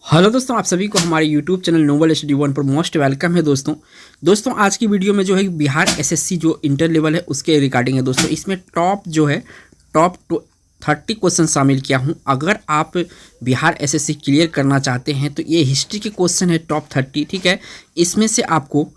Hello दोस्तों, आप सभी को हमारे YouTube channel Noble Study One पर मोस्ट वेलकम है। दोस्तों आज की वीडियो में जो है बिहार एसएससी जो इंटर लेवल है उसके रिगार्डिंग है। दोस्तों इसमें टॉप 30 क्वेश्चन शामिल किया हूं। अगर आप बिहार एसएससी क्लियर करना चाहते हैं तो ये हिस्ट्री के क्वेश्चन है टॉप 30, ठीक है। इसमें से आपको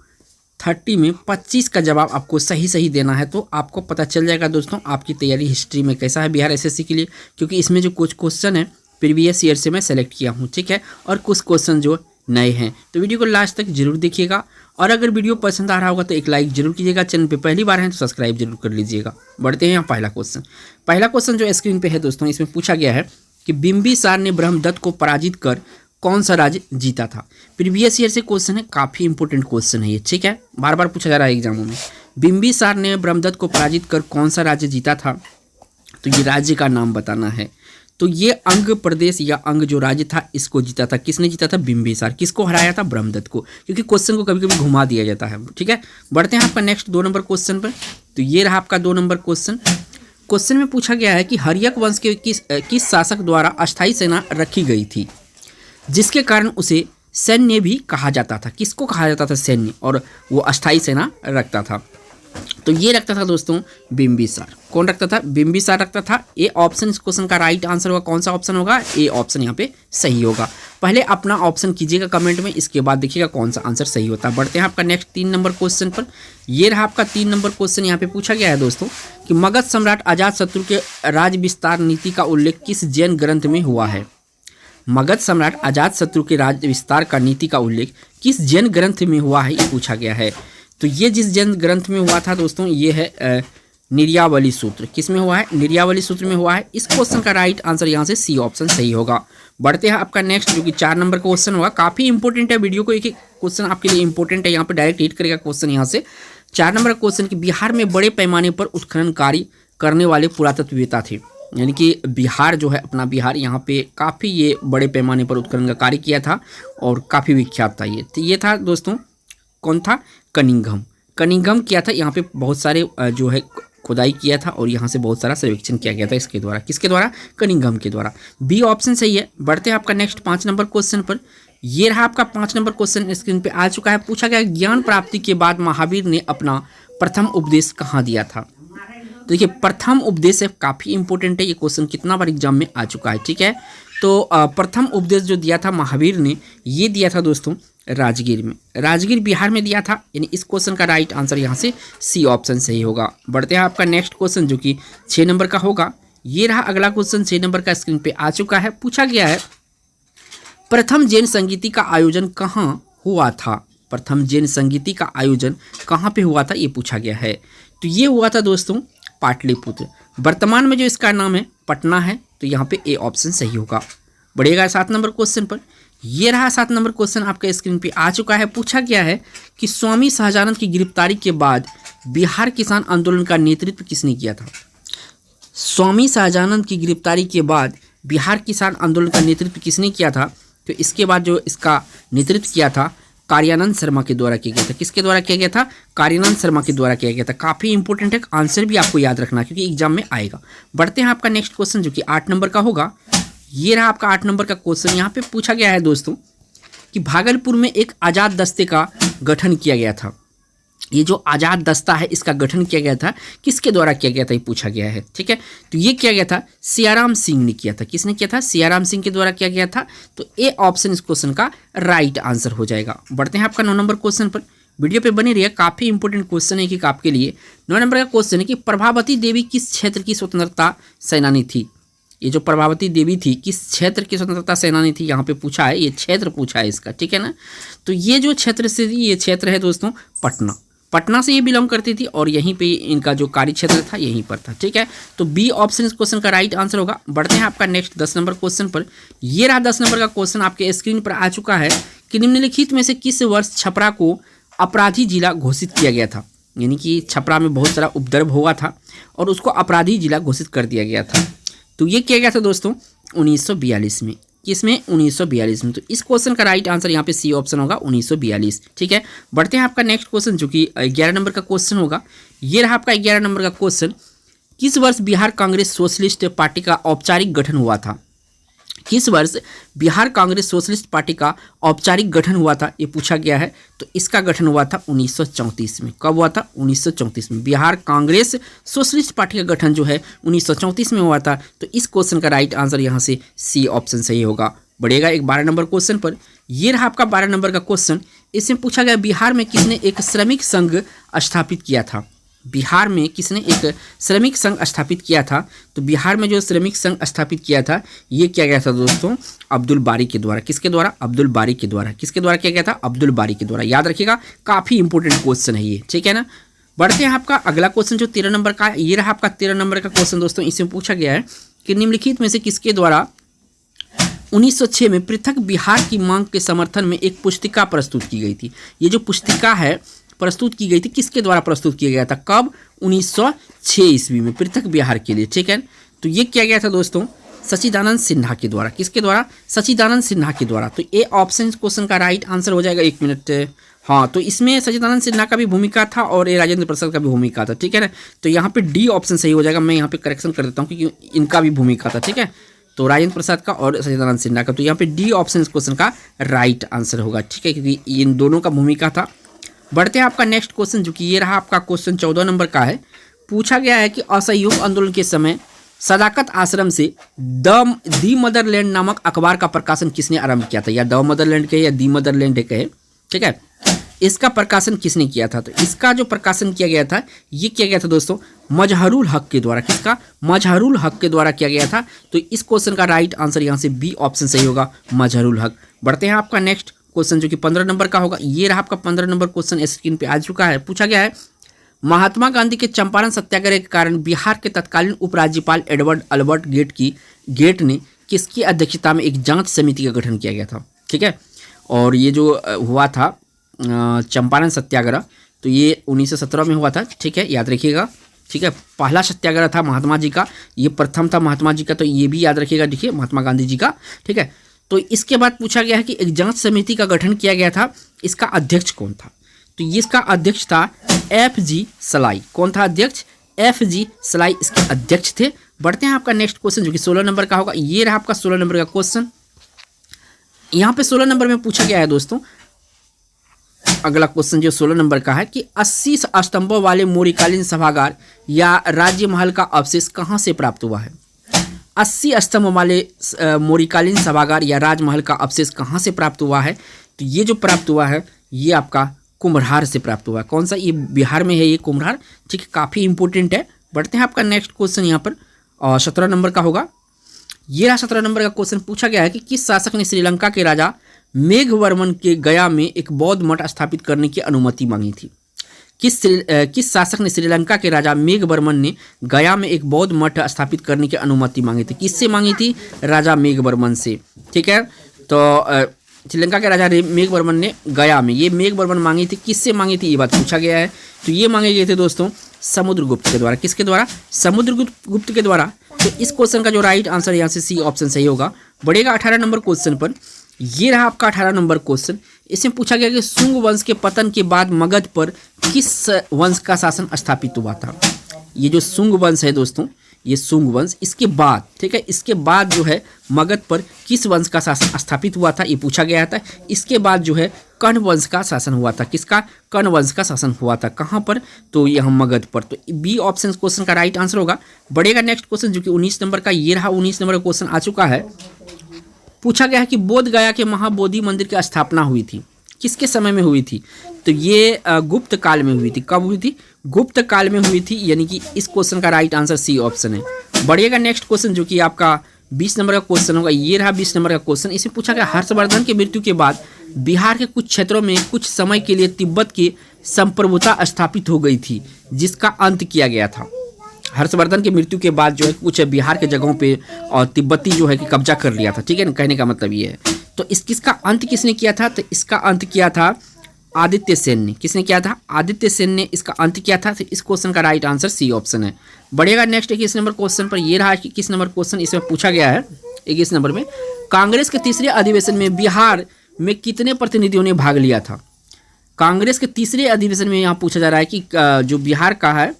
30 में 25 का जवाब आपको सही देना है, तो आपको पता चल जाएगा दोस्तों आपकी तैयारी हिस्ट्री में कैसा है बिहार एसएससी के लिए, क्योंकि इसमें जो कुछ क्वेश्चन है प्रीवियस ईयर से मैं सेलेक्ट किया हूँ, ठीक है, और कुछ क्वेश्चन जो नए हैं। तो वीडियो को लास्ट तक जरूर देखिएगा, और अगर वीडियो पसंद आ रहा होगा तो एक लाइक जरूर कीजिएगा। चैनल पे पहली बार हैं तो सब्सक्राइब जरूर कर लीजिएगा। बढ़ते हैं यहाँ पहला क्वेश्चन जो स्क्रीन पे है दोस्तों, इसमें पूछा गया है कि बिंबिसार ने ब्रह्मदत्त को पराजित कर कौन सा राज्य जीता था। प्रीवियस ईयर से क्वेश्चन है, काफ़ी इंपॉर्टेंट क्वेश्चन है ये, ठीक है, बार बार पूछा जा रहा है एग्जामों में। बिंबिसार ने ब्रह्मदत्त को पराजित कर कौन सा राज्य जीता था, तो ये राज्य का नाम बताना है। तो ये अंग प्रदेश या अंग जो राज्य था इसको जीता था। किसने जीता था? बिंबिसार। किसको हराया था? ब्रह्मदत्त को, क्योंकि क्वेश्चन को कभी कभी घुमा दिया जाता है, ठीक है। बढ़ते हैं आपका नेक्स्ट 2 नंबर क्वेश्चन पर। तो ये रहा आपका 2 नंबर क्वेश्चन में पूछा गया है कि हर्यक वंश के किस शासक द्वारा अस्थायी सेना रखी गई थी, जिसके कारण उसे सैन्य भी कहा जाता था। किसको कहा जाता था? सैन्य, और वो अस्थायी सेना रखता था। तो ये रखता था दोस्तों बिंबिसार। कौन रखता था? बिंबिसार रखता था। ए ऑप्शन इस क्वेश्चन का राइट आंसर होगा। कौन सा ऑप्शन होगा? ए ऑप्शन यहाँ पे सही होगा। पहले अपना ऑप्शन कीजिएगा कमेंट में, इसके बाद देखिएगा कौन सा आंसर सही होता है। बढ़ते हैं आपका नेक्स्ट 3 नंबर क्वेश्चन पर। ये रहा आपका 3 नंबर क्वेश्चन। यहाँ पे पूछा गया है दोस्तों कि मगध सम्राट अजातशत्रु के राज विस्तार नीति का उल्लेख किस जैन ग्रंथ में हुआ है। मगध सम्राट अजातशत्रु के राज विस्तार का नीति का उल्लेख किस जैन ग्रंथ में हुआ है, ये पूछा गया है। तो ये जिस जैन ग्रंथ में हुआ था दोस्तों, ये है निर्यावली सूत्र। किस में हुआ है? निर्यावली सूत्र में हुआ है। इस क्वेश्चन का राइट आंसर यहाँ से सी ऑप्शन सही होगा। बढ़ते हैं आपका नेक्स्ट जो कि 4 नंबर का क्वेश्चन होगा। काफ़ी इंपॉर्टेंट है, वीडियो को एक एक क्वेश्चन आपके लिए इंपॉर्टेंट है। यहाँ पे डायरेक्ट हिट करेगा क्वेश्चन यहाँ से। 4 नंबर क्वेश्चन कि बिहार में बड़े पैमाने पर उत्खनन कार्य करने वाले पुरातत्ववेत्ता थे। यानी कि बिहार जो है अपना बिहार, यहाँ पे काफ़ी ये बड़े पैमाने पर उत्खनन का कार्य किया था और काफ़ी विख्यात था ये। तो ये था दोस्तों, कौन था? कनिंघम किया था। यहाँ पे बहुत सारे जो है खुदाई किया था और यहाँ से बहुत सारा सर्वेक्षण किया गया था इसके द्वारा। किसके द्वारा? कनिंघम के द्वारा। बी ऑप्शन सही है। बढ़ते हैं आपका नेक्स्ट 5 नंबर क्वेश्चन पर। ये रहा आपका 5 नंबर क्वेश्चन स्क्रीन पे आ चुका है। पूछा गया ज्ञान प्राप्ति के बाद महावीर ने अपना प्रथम उपदेश कहाँ दिया था। देखिए प्रथम उपदेश है, काफ़ी इंपॉर्टेंट है ये क्वेश्चन, कितना बार एग्जाम में आ चुका है, ठीक है। तो प्रथम उपदेश जो दिया था महावीर ने, ये दिया था दोस्तों राजगीर में। राजगीर बिहार में दिया था, यानी इस क्वेश्चन का राइट आंसर यहाँ से सी ऑप्शन सही होगा। बढ़ते हैं आपका नेक्स्ट क्वेश्चन जो कि 6 नंबर का होगा। ये रहा अगला क्वेश्चन 6 नंबर का स्क्रीन पे आ चुका है। पूछा गया है प्रथम जैन संगीति का आयोजन कहाँ हुआ था। प्रथम जैन संगीति का आयोजन कहाँ पे हुआ था, ये पूछा गया है। तो ये हुआ था दोस्तों पाटलिपुत्र। वर्तमान में जो इसका नाम है पटना है, तो यहाँ पे ए ऑप्शन सही होगा। बढ़ेगा 7 नंबर क्वेश्चन पर। ये रहा 7 नंबर क्वेश्चन आपके स्क्रीन पे आ चुका है। पूछा गया है कि स्वामी शाहजानंद की गिरफ्तारी के बाद बिहार किसान आंदोलन का नेतृत्व किसने किया था। स्वामी शाहजानंद की गिरफ्तारी के बाद बिहार किसान आंदोलन का नेतृत्व किसने किया था, तो इसके बाद जो इसका नेतृत्व किया था कार्यानंद शर्मा के द्वारा किया गया था। किसके द्वारा किया गया था? कार्यानंद शर्मा के द्वारा किया गया था। काफ़ी इंपॉर्टेंट है, आंसर भी आपको याद रखना क्योंकि एग्जाम में आएगा। बढ़ते हैं आपका नेक्स्ट क्वेश्चन जो कि 8 नंबर का होगा। ये रहा आपका 8 नंबर का क्वेश्चन। यहाँ पे पूछा गया है दोस्तों कि भागलपुर में एक आज़ाद दस्ते का गठन किया गया था। ये जो आज़ाद दस्ता है इसका गठन किया गया था, किसके द्वारा किया गया था, ये पूछा गया है, ठीक है। तो ये किया गया था सियाराम सिंह ने किया था। किसने किया था? सियाराम सिंह के द्वारा किया गया था। तो ए ऑप्शन इस क्वेश्चन का राइट आंसर हो जाएगा। बढ़ते हैं आपका 9 नंबर क्वेश्चन पर। वीडियो पे बने रहिए, काफ़ी इंपॉर्टेंट क्वेश्चन है कि आपके लिए। 9 नंबर का क्वेश्चन है कि प्रभावती देवी किस क्षेत्र की स्वतंत्रता सेनानी थी। ये जो प्रभावती देवी थी किस क्षेत्र की स्वतंत्रता सेनानी थी, यहाँ पे पूछा है, ये क्षेत्र पूछा है इसका, ठीक है ना। तो ये जो क्षेत्र से ये क्षेत्र है दोस्तों पटना से ये बिलोंग करती थी और यहीं पे इनका जो कार्य क्षेत्र था यहीं पर था, ठीक है। तो बी ऑप्शन इस क्वेश्चन का राइट आंसर होगा। बढ़ते हैं आपका नेक्स्ट 10 नंबर क्वेश्चन पर। ये रहा 10 नंबर का क्वेश्चन आपके स्क्रीन पर आ चुका है कि निम्नलिखित में से किस वर्ष छपरा को अपराधी जिला घोषित किया गया था। यानी कि छपरा में बहुत सारा उपद्रव हुआ था और उसको अपराधी जिला घोषित कर दिया गया था। तो ये किया गया था दोस्तों 1942 में। किसमें? 1942 में। तो इस क्वेश्चन का राइट आंसर यहाँ पे सी ऑप्शन होगा 1942, ठीक है। बढ़ते हैं आपका नेक्स्ट क्वेश्चन जो कि 11 नंबर का क्वेश्चन होगा। ये रहा आपका 11 नंबर का क्वेश्चन। किस वर्ष बिहार कांग्रेस सोशलिस्ट पार्टी का औपचारिक गठन हुआ था। किस वर्ष बिहार कांग्रेस सोशलिस्ट पार्टी का औपचारिक गठन हुआ था, ये पूछा गया है। तो इसका गठन हुआ था 1934 में। कब हुआ था? 1934 में। बिहार कांग्रेस सोशलिस्ट पार्टी का गठन जो है 1934 में हुआ था। तो इस क्वेश्चन का राइट आंसर यहाँ से सी ऑप्शन सही होगा। बढ़ेगा एक 12 नंबर क्वेश्चन पर। ये रहा आपका 12 नंबर का क्वेश्चन। इसमें पूछा गया बिहार में किसने एक श्रमिक संघ स्थापित किया था। बिहार में किसने एक श्रमिक संघ स्थापित किया था? तो बिहार में जो श्रमिक संघ स्थापित किया था ये किया गया था दोस्तों अब्दुल बारी के द्वारा। किसके द्वारा? अब्दुल बारी के द्वारा। किसके द्वारा किया गया था? अब्दुल बारी के द्वारा। याद रखिएगा, काफ़ी इंपॉर्टेंट क्वेश्चन है ये, ठीक है ना। बढ़ते हैं आपका अगला क्वेश्चन जो 13 नंबर का है। ये रहा आपका 13 नंबर का क्वेश्चन दोस्तों। इसमें पूछा गया है कि निम्नलिखित में से किसके द्वारा 1906 में पृथक बिहार की मांग के समर्थन में एक पुस्तिका प्रस्तुत की गई थी। ये जो पुस्तिका है प्रस्तुत की गई थी किसके द्वारा प्रस्तुत किया गया था? कब? 1906 ईस्वी में पृथक बिहार के लिए, ठीक है। तो ये किया गया था दोस्तों सच्चिदानंद सिन्हा के द्वारा। किसके द्वारा? सच्चिदानंद सिन्हा के द्वारा। तो ये ऑप्शन क्वेश्चन का राइट आंसर हो जाएगा। 1 मिनट, हाँ, तो इसमें सच्चिदानंद सिन्हा का भी भूमिका था और ये राजेंद्र प्रसाद का भी भूमिका था, ठीक है ना। तो यहाँ पे डी ऑप्शन सही हो जाएगा। मैं यहाँ पे करेक्शन कर देता हूँ क्योंकि इनका भी भूमिका था, ठीक है। तो राजेंद्र प्रसाद का और सच्चिदानंद सिन्हा का। तो यहाँ पे डी ऑप्शन क्वेश्चन का राइट आंसर होगा, ठीक है, क्योंकि इन दोनों का भूमिका था। बढ़ते हैं आपका नेक्स्ट क्वेश्चन जो कि ये रहा आपका क्वेश्चन 14 नंबर का है। पूछा गया है कि असहयोग आंदोलन के समय सदाकत आश्रम से दी मदरलैंड नामक अखबार का प्रकाशन किसने आरंभ किया था? या द मदरलैंड कहे या दी मदरलैंड कहे, ठीक है। इसका प्रकाशन किसने किया था? तो इसका जो प्रकाशन किया गया था ये किया गया था दोस्तों मजहरुल हक के द्वारा। किसका? मजहरुल हक के द्वारा किया गया था। तो इस क्वेश्चन का राइट आंसर यहाँ से बी ऑप्शन सही होगा, मजहरुल हक। बढ़ते हैं आपका नेक्स्ट क्वेश्चन जो कि 15 नंबर का होगा। ये रहा आपका 15 नंबर क्वेश्चन स्क्रीन पे आ चुका है। पूछा गया है महात्मा गांधी के चंपारण सत्याग्रह के कारण बिहार के तत्कालीन उपराज्यपाल एडवर्ड अल्बर्ट गेट ने किसकी अध्यक्षता में एक जांच समिति का गठन किया गया था, ठीक है। और ये जो हुआ था चंपारण सत्याग्रह, तो ये 1917 में हुआ था, ठीक है, याद रखिएगा, ठीक है। पहला सत्याग्रह था महात्मा जी का, ये प्रथम था महात्मा जी का, तो ये भी याद रखिएगा, देखिए महात्मा गांधी जी का, ठीक है। तो इसके बाद पूछा गया है कि एक जांच समिति का गठन किया गया था, इसका अध्यक्ष कौन था? तो ये इसका अध्यक्ष था FG सलाई। कौन था अध्यक्ष? FG सलाई इसके अध्यक्ष थे। बढ़ते हैं आपका नेक्स्ट क्वेश्चन जो कि 16 नंबर का होगा। ये रहा आपका 16 नंबर का क्वेश्चन। यहाँ पे 16 नंबर में पूछा गया है दोस्तों, अगला क्वेश्चन जो 16 नंबर का है कि 80 स्तंभों वाले मौर्यकालीन सभागार या राज्य महल का अवशेष कहाँ से प्राप्त हुआ है? 80 स्तंभ वाले मौर्यकालीन सभागार या राजमहल का अवशेष कहाँ से प्राप्त हुआ है? तो ये जो प्राप्त हुआ है ये आपका कुम्हरार से प्राप्त हुआ है। कौन सा? ये बिहार में है ये कुम्हरार, ठीक है, काफ़ी इंपॉर्टेंट है। बढ़ते हैं आपका नेक्स्ट क्वेश्चन यहाँ पर 17 नंबर का होगा। ये रहा 17 नंबर का क्वेश्चन। पूछा गया है कि किस शासक ने श्रीलंका के राजा मेघवर्मन के गया में एक बौद्ध मठ स्थापित करने की अनुमति मांगी थी? किस शासक ने श्रीलंका के राजा मेघवर्मन ने गया में एक बौद्ध मठ स्थापित करने की अनुमति मांगी थी? किससे मांगी थी? राजा मेघवर्मन से, ठीक है। तो श्रीलंका के राजा मेघवर्मन ने गया में ये मेघवर्मन मांगी थी, किससे मांगी थी ये बात पूछा गया है। तो ये मांगे गए थे दोस्तों समुद्रगुप्त के द्वारा। किसके द्वारा? समुद्रगुप्त के द्वारा। तो इस क्वेश्चन का जो राइट आंसर यहाँ से सी ऑप्शन सही होगा। बढ़ेगा 18 नंबर क्वेश्चन पर। ये रहा आपका 18 नंबर क्वेश्चन। इसमें पूछा गया कि शुंग वंश के पतन के बाद मगध पर किस वंश का शासन स्थापित हुआ था? ये जो शुंग वंश है दोस्तों, ये शुंग वंश, इसके बाद, ठीक है, इसके बाद जो है मगध पर किस वंश का शासन स्थापित हुआ था ये पूछा गया था। इसके बाद जो है कर्ण वंश का शासन हुआ था। किसका? कर्ण वंश का शासन हुआ था। कहाँ पर? तो यहाँ मगध पर। तो बी ऑप्शन क्वेश्चन का राइट आंसर होगा। बढ़ेगा नेक्स्ट क्वेश्चन जो कि 19 नंबर का। ये रहा 19 नंबर का क्वेश्चन आ चुका है। पूछा गया है कि बोध गया के महाबोधि मंदिर की स्थापना हुई थी, किसके समय में हुई थी? तो ये गुप्त काल में हुई थी। कब हुई थी? गुप्त काल में हुई थी, यानी कि इस क्वेश्चन का राइट आंसर सी ऑप्शन है। बढ़िएगा नेक्स्ट क्वेश्चन जो कि आपका 20 नंबर का क्वेश्चन होगा। ये रहा 20 नंबर का क्वेश्चन। इसमें पूछा गया हर्षवर्धन की मृत्यु के बाद बिहार के कुछ क्षेत्रों में कुछ समय के लिए तिब्बत की संप्रभुता स्थापित हो गई थी, जिसका अंत किया गया था। हर्षवर्धन की मृत्यु के बाद जो है कुछ बिहार के जगहों पे और तिब्बती जो है कि कब्जा कर लिया था, ठीक है ना, कहने का मतलब ये है। तो इसका अंत किसने किया था? तो इसका अंत किया था आदित्य सेन ने। किसने किया था? आदित्य सेन ने इसका अंत किया था। तो इस क्वेश्चन का राइट आंसर सी ऑप्शन है। बढ़ेगा नेक्स्ट 21 नंबर क्वेश्चन पर। ये रहा 21 नंबर क्वेश्चन। इसमें पूछा गया है 21 नंबर में कांग्रेस के तीसरे अधिवेशन में बिहार में कितने प्रतिनिधियों ने भाग लिया था? कांग्रेस के तीसरे अधिवेशन में यहाँ पूछा जा रहा है कि जो बिहार का है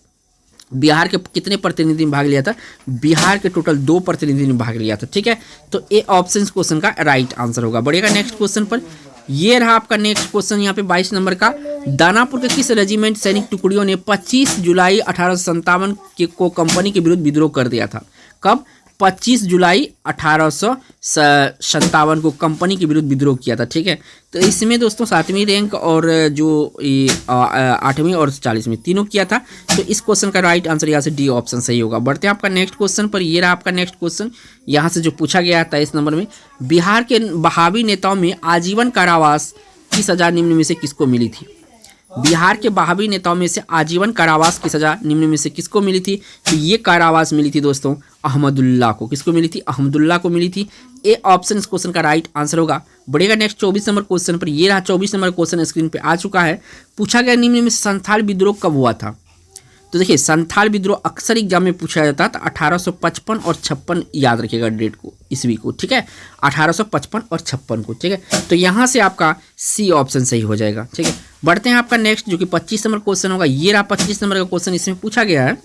बिहार के कितने प्रतिनिधि ने भाग लिया था? बिहार के टोटल 2 प्रतिनिधि ने भाग लिया था। ठीक है, तो ए ऑप्शन क्वेश्चन का राइट आंसर होगा। बढ़िएगा नेक्स्ट क्वेश्चन पर। ये रहा आपका नेक्स्ट क्वेश्चन यहाँ पे 22 नंबर का। दानापुर के किस रेजिमेंट सैनिक टुकड़ियों ने 25 जुलाई 1857 को कंपनी के विरुद्ध विद्रोह कर दिया था? कब? 25 जुलाई 1857 को कंपनी के विरुद्ध विद्रोह किया था। ठीक है, तो इसमें दोस्तों 7वीं रैंक और जो 8वीं और 40वीं तीनों किया था। तो इस क्वेश्चन का राइट आंसर यहाँ से डी ऑप्शन सही होगा। बढ़ते हैं आपका नेक्स्ट क्वेश्चन पर। ये रहा आपका नेक्स्ट क्वेश्चन, यहाँ से जो पूछा गया है 23 नंबर में। बिहार के बहावी नेताओं में आजीवन कारावास की सजा निम्न में से किसको मिली थी? बिहार के बहावी नेताओं में से आजीवन कारावास की सजा निम्न में से किसको मिली थी? तो ये कारावास मिली थी दोस्तों अहमदुल्ला को। किसको मिली थी? अहमदुल्ला को मिली थी। ए ऑप्शन इस क्वेश्चन का राइट आंसर होगा। बढ़ेगा नेक्स्ट 24 नंबर क्वेश्चन पर। ये रहा 24 नंबर क्वेश्चन स्क्रीन पे आ चुका है। पूछा गया निम्न में से संथाल विद्रोह कब हुआ था? तो देखिए, संथाल विद्रोह अक्सर एग्जाम में पूछा जाता है, तो 1855 और 56 याद रखिएगा डेट को, ईस्वी को। ठीक है, 1855 और 56 को। ठीक है, तो यहाँ से आपका सी ऑप्शन सही हो जाएगा। ठीक है, बढ़ते हैं आपका नेक्स्ट जो कि 25 नंबर क्वेश्चन होगा। ये रहा 25 नंबर का क्वेश्चन। इसमें पूछा गया है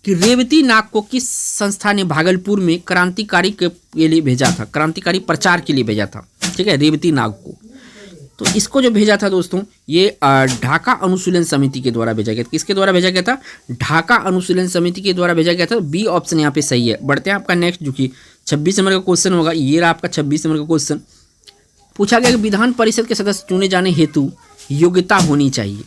कि रेवती नाग को किस संस्था ने भागलपुर में क्रांतिकारी के लिए भेजा था? क्रांतिकारी प्रचार के लिए भेजा था। ठीक है, रेवती नाग को। तो इसको जो भेजा था दोस्तों, ये ढाका अनुशीलन समिति के द्वारा भेजा गया था। किसके द्वारा भेजा गया था? ढाका अनुशीलन समिति के द्वारा भेजा गया था। बी ऑप्शन यहाँ पे सही है। बढ़ते हैं आपका नेक्स्ट जो कि 26 नंबर का क्वेश्चन होगा। ये रहा आपका 26 नंबर का क्वेश्चन। पूछा गया कि विधान परिषद के सदस्य चुने जाने हेतु योग्यता होनी चाहिए।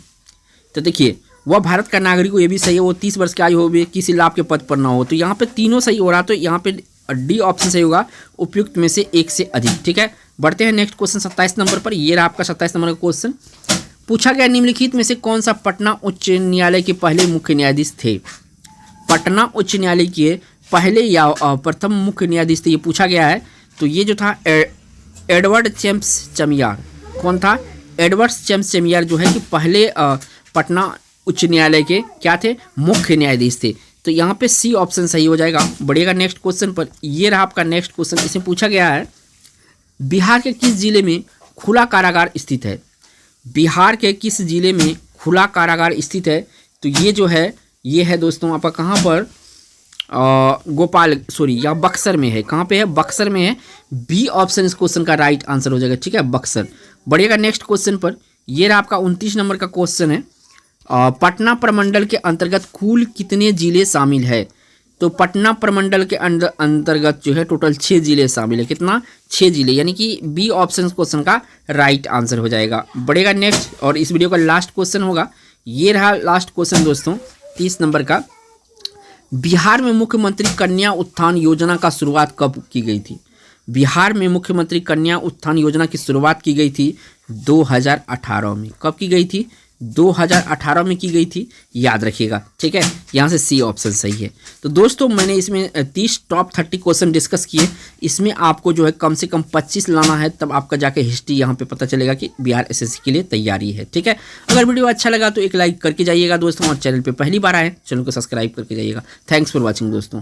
तो देखिए, वह भारत का नागरिक हो, ये भी सही है। वो 30 वर्ष की आयु हो, किसी लाभ के पद पर ना हो। तो यहाँ पे तीनों सही हो रहा, तो यहाँ पे डी ऑप्शन सही होगा, उपयुक्त में से एक से अधिक। ठीक है, बढ़ते हैं नेक्स्ट क्वेश्चन 27 नंबर पर। ये रहा आपका 27 नंबर का क्वेश्चन। पूछा गया निम्नलिखित में से कौन सा पटना उच्च न्यायालय के पहले मुख्य न्यायाधीश थे? पटना उच्च न्यायालय के पहले या प्रथम मुख्य न्यायाधीश थे, ये पूछा गया है। तो ये जो था एडवर्ड जेम्स चमियार। कौन था? एडवर्ड जेम्स चमियार जो है कि पहले पटना उच्च न्यायालय के क्या थे? मुख्य न्यायाधीश थे। तो यहाँ पे सी ऑप्शन सही हो जाएगा। बढ़िएगा नेक्स्ट क्वेश्चन पर। ये रहा आपका नेक्स्ट क्वेश्चन। इसमें पूछा गया है बिहार के किस जिले में खुला कारागार स्थित है? बिहार के किस जिले में खुला कारागार स्थित है? तो ये जो है, ये है दोस्तों आपका कहाँ पर? या बक्सर में है। कहाँ पे है? बक्सर में है। बी ऑप्शन इस क्वेश्चन का राइट आंसर हो जाएगा। ठीक है, बक्सर। बढ़िएगा नेक्स्ट क्वेश्चन पर। ये रहा आपका 29 नंबर का क्वेश्चन है। पटना प्रमंडल के अंतर्गत कुल कितने जिले शामिल है? तो पटना प्रमंडल के अंतर्गत जो है टोटल 6 जिले शामिल है। कितना? 6 जिले, यानी कि बी ऑप्शन क्वेश्चन का राइट आंसर हो जाएगा। बढ़ेगा नेक्स्ट, और इस वीडियो का लास्ट क्वेश्चन होगा। ये रहा लास्ट क्वेश्चन दोस्तों 30 नंबर का। बिहार में मुख्यमंत्री कन्या उत्थान योजना का शुरुआत कब की गई थी? बिहार में मुख्यमंत्री कन्या उत्थान योजना की शुरुआत की गई थी 2018 में। कब की गई थी? 2018 में की गई थी, याद रखिएगा। ठीक है, यहाँ से सी ऑप्शन सही है। तो दोस्तों मैंने इसमें 30 टॉप 30 क्वेश्चन डिस्कस किए। इसमें आपको जो है कम से कम 25 लाना है, तब आपका जाके हिस्ट्री यहाँ पे पता चलेगा कि बिहार एसएससी के लिए तैयारी है। ठीक है, अगर वीडियो अच्छा लगा तो एक लाइक करके जाइएगा दोस्तों, और चैनल पर पहली बार आए चैनल को सब्सक्राइब करके जाइएगा। थैंक्स फॉर वॉचिंग दोस्तों।